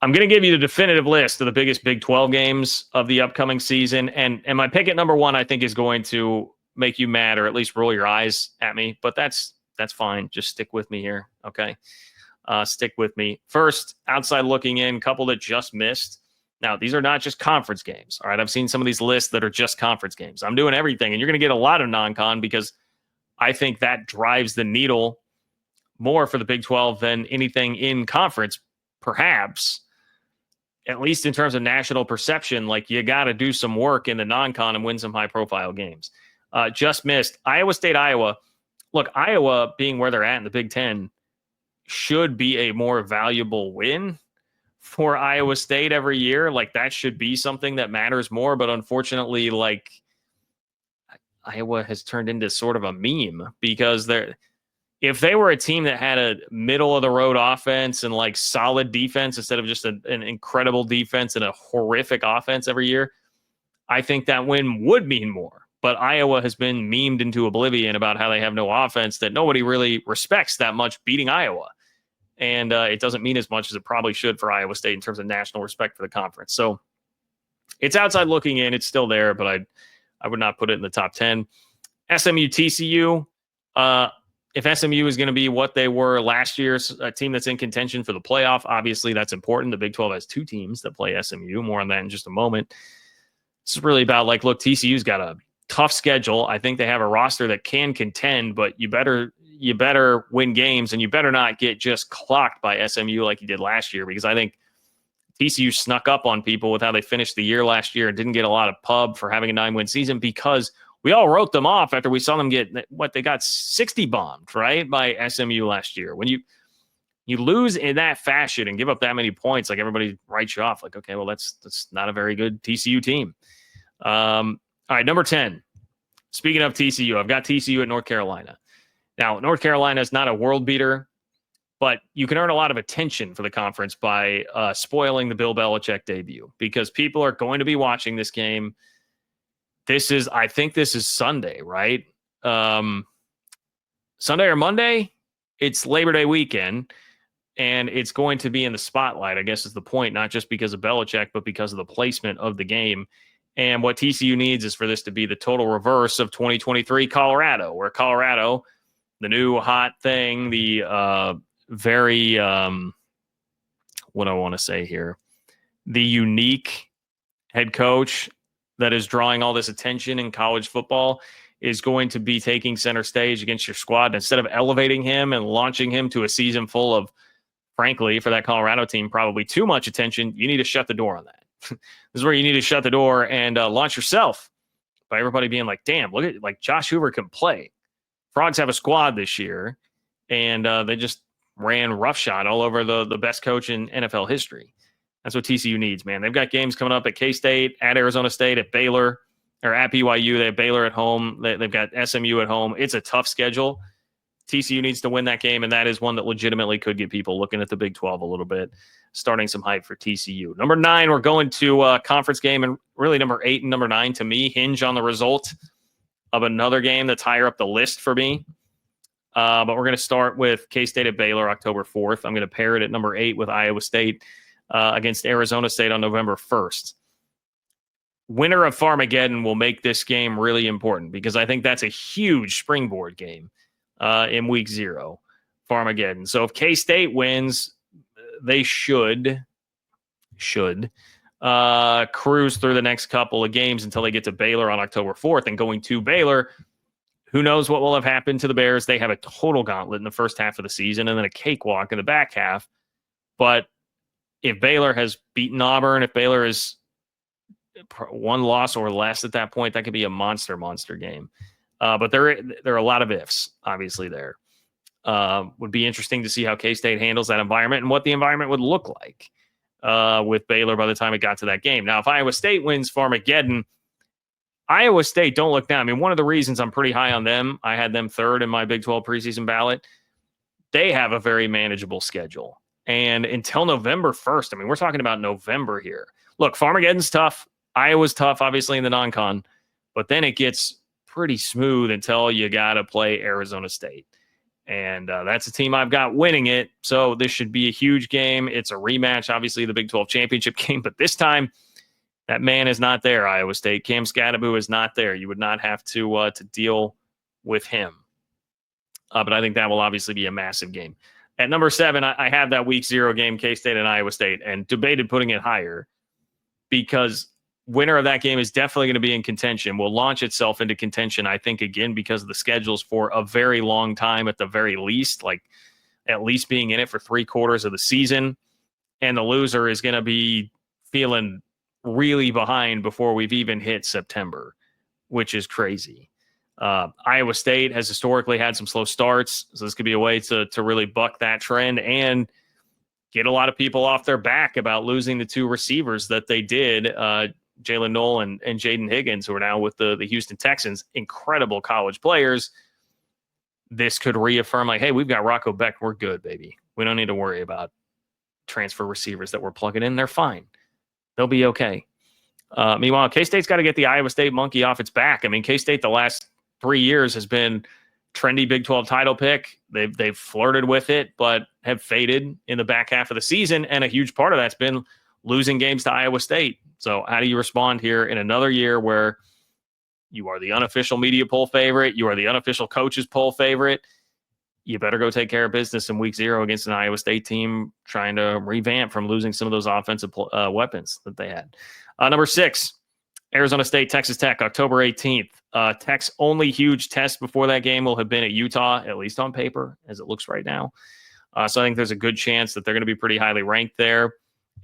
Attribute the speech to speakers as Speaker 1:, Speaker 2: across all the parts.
Speaker 1: I'm going to give you the definitive list of the biggest Big 12 games of the upcoming season. And my pick at number one, I think, is going to make you mad or at least roll your eyes at me. But that's fine. Just stick with me here. Okay. Stick with me. First, outside looking in, couple that just missed. Now, these are not just conference games. All right. I've seen some of these lists that are just conference games. I'm doing everything. And you're going to get a lot of non-con because I think that drives the needle more for the Big 12 than anything in conference, perhaps. At least in terms of national perception, like you got to do some work in the non-con and win some high-profile games. Just missed. Iowa State, Iowa. Look, Iowa being where they're at in the Big Ten should be a more valuable win for Iowa State every year. Like that should be something that matters more. But unfortunately, like Iowa has turned into sort of a meme because if they were a team that had a middle of the road offense and like solid defense instead of just an incredible defense and a horrific offense every year, I think that win would mean more. But Iowa has been memed into oblivion about how they have no offense, that nobody really respects that much beating Iowa. And it doesn't mean as much as it probably should for Iowa State in terms of national respect for the conference. So it's outside looking in. It's still there, but I would not put it in the top 10. SMU, TCU. If SMU is going to be what they were last year's, a team that's in contention for the playoff, obviously that's important. The Big 12 has two teams that play SMU. More on that in just a moment. It's really about like, look, TCU's got a tough schedule. I think they have a roster that can contend, but you better win games and you better not get just clocked by SMU like you did last year, because I think TCU snuck up on people with how they finished the year last year and didn't get a lot of pub for having a 9-win season because we all wrote them off after we saw them get they got 60 bombed, right, by SMU last year. When you lose in that fashion and give up that many points, like everybody writes you off. Like, okay, well, that's not a very good TCU team. All right, number 10. Speaking of TCU, I've got TCU at North Carolina. Now, North Carolina is not a world beater, but you can earn a lot of attention for the conference by spoiling the Bill Belichick debut because people are going to be watching this game. I think this is Sunday, right? Sunday or Monday? It's Labor Day weekend, and it's going to be in the spotlight, I guess is the point, not just because of Belichick, but because of the placement of the game. And what TCU needs is for this to be the total reverse of 2023 Colorado, where Colorado, the new hot thing, the very, what do I want to say here? The unique head coach that is drawing all this attention in college football is going to be taking center stage against your squad. Instead of elevating him and launching him to a season full of, frankly, for that Colorado team, probably too much attention, you need to shut the door on that. This is where you need to shut the door and launch yourself by everybody being like, damn, look at like Josh Hoover can play. Frogs have a squad this year, and they just ran roughshod all over the best coach in NFL history. That's what TCU needs, man. They've got games coming up at K-State, at Arizona State, at Baylor, or at BYU. They have Baylor at home. They've got SMU at home. It's a tough schedule. TCU needs to win that game, and that is one that legitimately could get people looking at the Big 12 a little bit, starting some hype for TCU. Number 9, we're going to a conference game, and really number 8 and number 9 to me hinge on the result of another game that's higher up the list for me. But we're going to start with K-State at Baylor October 4th. I'm going to pair it at number 8 with Iowa State against Arizona State on November 1st. Winner of Farmageddon will make this game really important because I think that's a huge springboard game in week 0, Farmageddon. So if K-State wins, they should cruise through the next couple of games until they get to Baylor on October 4th. And going to Baylor, who knows what will have happened to the Bears? They have a total gauntlet in the first half of the season and then a cakewalk in the back half. But if Baylor has beaten Auburn, if Baylor is one loss or less at that point, that could be a monster game. But there are a lot of ifs, obviously, there. Would be interesting to see how K-State handles that environment and what the environment would look like with Baylor by the time it got to that game. Now, if Iowa State wins Farmageddon, Iowa State, don't look down. I mean, one of the reasons I'm pretty high on them, I had them 3rd in my Big 12 preseason ballot. They have a very manageable schedule. And until November 1st, I mean, we're talking about November here. Look, Farmageddon's tough. Iowa's tough, obviously, in the non-con. But then it gets pretty smooth until you got to play Arizona State. And that's a team I've got winning it. So this should be a huge game. It's a rematch, obviously, the Big 12 championship game. But this time, that man is not there, Iowa State. Cam Scadaboo is not there. You would not have to deal with him. But I think that will obviously be a massive game. At number 7, I have that week 0 game, K-State and Iowa State, and debated putting it higher because winner of that game is definitely going to be in contention, will launch itself into contention, I think, again, because of the schedules for a very long time at the very least, like at least being in it for 3/4 of the season. And the loser is going to be feeling really behind before we've even hit September, which is crazy. Iowa State has historically had some slow starts, so this could be a way to really buck that trend and get a lot of people off their back about losing the 2 receivers that they did, Jalen Knoll and Jaden Higgins, who are now with the Houston Texans, incredible college players. This could reaffirm, like, hey, we've got Rocco Beck. We're good, baby. We don't need to worry about transfer receivers that we're plugging in. They're fine. They'll be okay. Meanwhile, K-State's got to get the Iowa State monkey off its back. I mean, K-State the last 3 years has been trendy Big 12 title pick. They've flirted with it, but have faded in the back half of the season. And a huge part of that's been losing games to Iowa State. So how do you respond here in another year where you are the unofficial media poll favorite, you are the unofficial coaches poll favorite? You better go take care of business in week 0 against an Iowa State team trying to revamp from losing some of those offensive weapons that they had. Number 6, Arizona State, Texas Tech, October 18th. Tech's only huge test before that game will have been at Utah, at least on paper, as it looks right now. So I think there's a good chance that they're going to be pretty highly ranked there.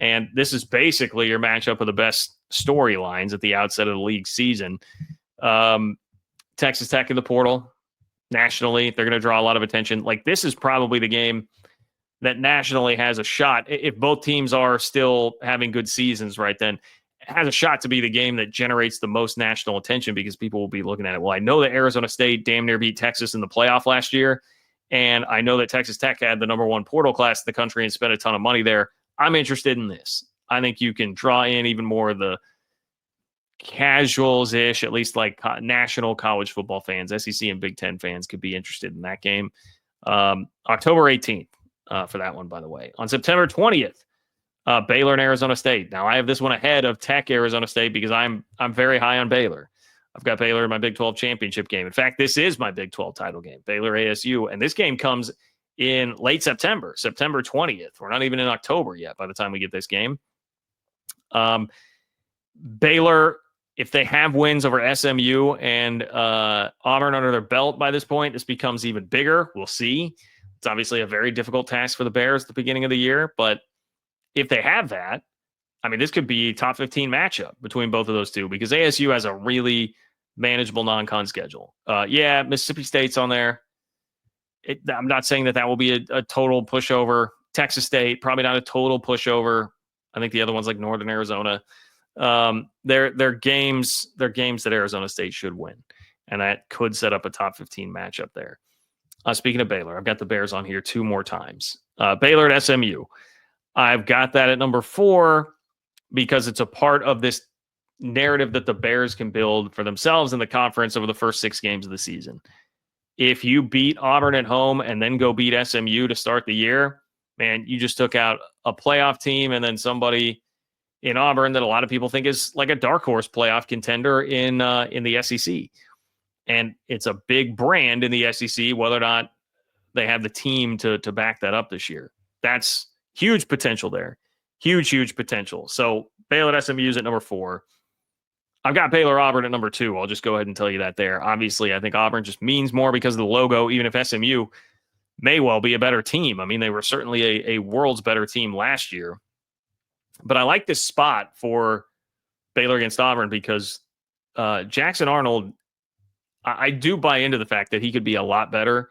Speaker 1: And this is basically your matchup of the best storylines at the outset of the league season. Texas Tech in the portal, nationally, they're going to draw a lot of attention. Like, this is probably the game that nationally has a shot. If both teams are still having good seasons right then, it has a shot to be the game that generates the most national attention because people will be looking at it. Well, I know that Arizona State damn near beat Texas in the playoff last year, and I know that Texas Tech had the number 1 portal class in the country and spent a ton of money there. I'm interested in this. I think you can draw in even more of the casuals-ish, at least like national college football fans. SEC and Big Ten fans could be interested in that game. October 18th for that one, by the way. On September 20th, Baylor and Arizona State. Now, I have this one ahead of Tech Arizona State because I'm very high on Baylor. I've got Baylor in my Big 12 championship game. In fact, this is my Big 12 title game, Baylor ASU. And this game comes in late September, September 20th. We're not even in October yet by the time we get this game. Baylor, if they have wins over SMU and Auburn under their belt by this point, this becomes even bigger. We'll see. It's obviously a very difficult task for the Bears at the beginning of the year, but if they have that, I mean, this could be a top 15 matchup between both of those two because ASU has a really manageable non-con schedule. Yeah, Mississippi State's on there. I'm not saying that will be a total pushover. Texas State, probably not a total pushover. I think the other one's like Northern Arizona. They're games that Arizona State should win, and that could set up a top 15 matchup there. Speaking of Baylor, I've got the Bears on here 2 more times. Baylor at SMU. I've got that at number 4 because it's a part of this narrative that the Bears can build for themselves in the conference over the first 6 games of the season. If you beat Auburn at home and then go beat SMU to start the year, man, you just took out a playoff team and then somebody in Auburn that a lot of people think is like a dark horse playoff contender in the SEC. And it's a big brand in the SEC, whether or not they have the team to back that up this year. That's huge potential there. Huge potential. So Baylor at SMU is at number 4. I've got Baylor Auburn at number 2. I'll just go ahead and tell you that there. Obviously, I think Auburn just means more because of the logo, even if SMU may well be a better team. I mean, they were certainly a world's better team last year. But I like this spot for Baylor against Auburn because Jackson Arnold, I do buy into the fact that he could be a lot better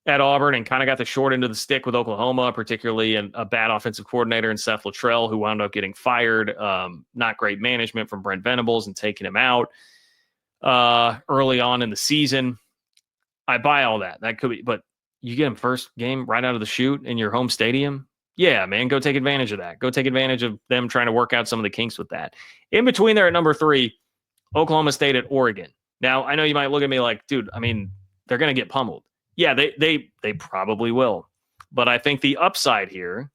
Speaker 1: at Auburn and kind of got the short end of the stick with Oklahoma, particularly a bad offensive coordinator in Seth Luttrell, who wound up getting fired. Not great management from Brent Venables and taking him out early on in the season. I buy all that. That could be, but you get him first game right out of the chute in your home stadium. Yeah, man, go take advantage of that. Go take advantage of them trying to work out some of the kinks with that. In between there at number 3, Oklahoma State at Oregon. Now, I know you might look at me like, dude, I mean, they're going to get pummeled. Yeah, they probably will. But I think the upside here,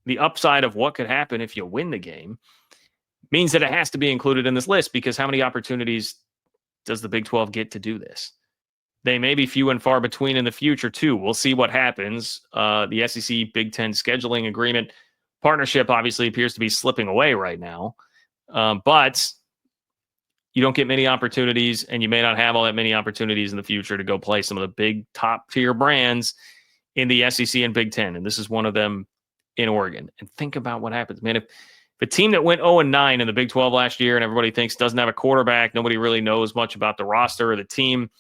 Speaker 1: the upside of what could happen if you win the game, means that it has to be included in this list because how many opportunities does the Big 12 get to do this? They may be few and far between in the future, too. We'll see what happens. The SEC Big Ten scheduling agreement partnership obviously appears to be slipping away right now. But you don't get many opportunities, and you may not have all that many opportunities in the future to go play some of the big top tier brands in the SEC and Big Ten. And this is one of them in Oregon. And think about what happens, man. If a team that went 0-9 in the Big 12 last year and everybody thinks doesn't have a quarterback, nobody really knows much about the roster or the team.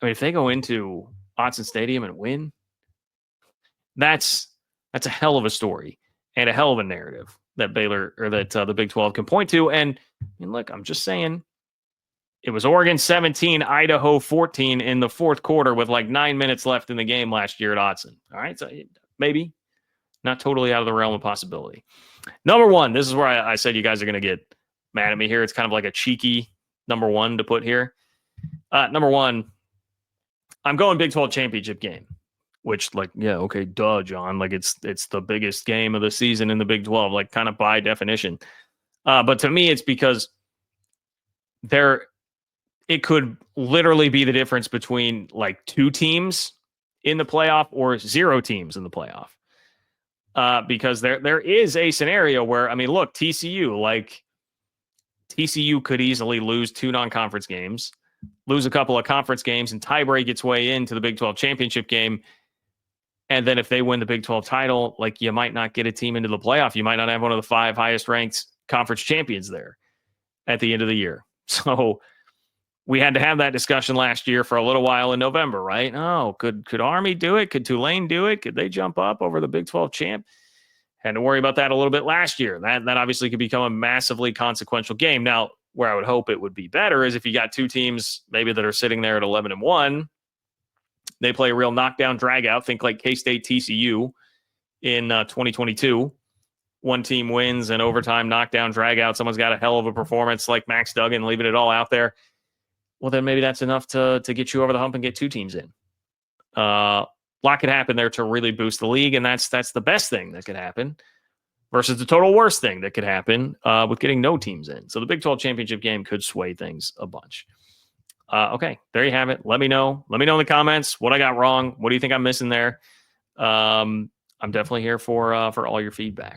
Speaker 1: I mean, if they go into Autzen Stadium and win, that's a hell of a story and a hell of a narrative that Baylor or that the Big 12 can point to. And I mean, look, I'm just saying, it was Oregon 17, Idaho 14 in the fourth quarter with like 9 minutes left in the game last year at Autzen. All right, so maybe not totally out of the realm of possibility. Number one, this is where I said you guys are going to get mad at me here. It's kind of like a cheeky number one to put here. Number one, I'm going Big 12 championship game, which like, yeah, okay, duh, John. Like it's the biggest game of the season in the Big 12, like kind of by definition. But to me, it's because it could literally be the difference between like 2 teams in the playoff or 0 teams in the playoff. Because there is a scenario where, I mean, look, TCU could easily lose 2 non-conference games, lose a couple of conference games, and tiebreak its way into the Big 12 championship game. And then if they win the Big 12 title, like you might not get a team into the playoff. You might not have one of the 5 highest ranked conference champions there at the end of the year. So we had to have that discussion last year for a little while in November, right? Oh, could Army do it? Could Tulane do it? Could they jump up over the Big 12 champ? Had to worry about that a little bit last year. That obviously could become a massively consequential game. Now, where I would hope it would be better is if you got 2 teams maybe that are sitting there at 11-1, they play a real knockdown drag out. Think like K-State TCU in 2022. One team wins and overtime knockdown drag out. Someone's got a hell of a performance like Max Duggan, leaving it all out there. Well, then maybe that's enough to get you over the hump and get 2 teams in. A lot could happen there to really boost the league, and that's the best thing that could happen versus the total worst thing that could happen with getting no teams in. So the Big 12 championship game could sway things a bunch. Okay, there you have it. Let me know. Let me know in the comments what I got wrong. What do you think I'm missing there? I'm definitely here for all your feedback.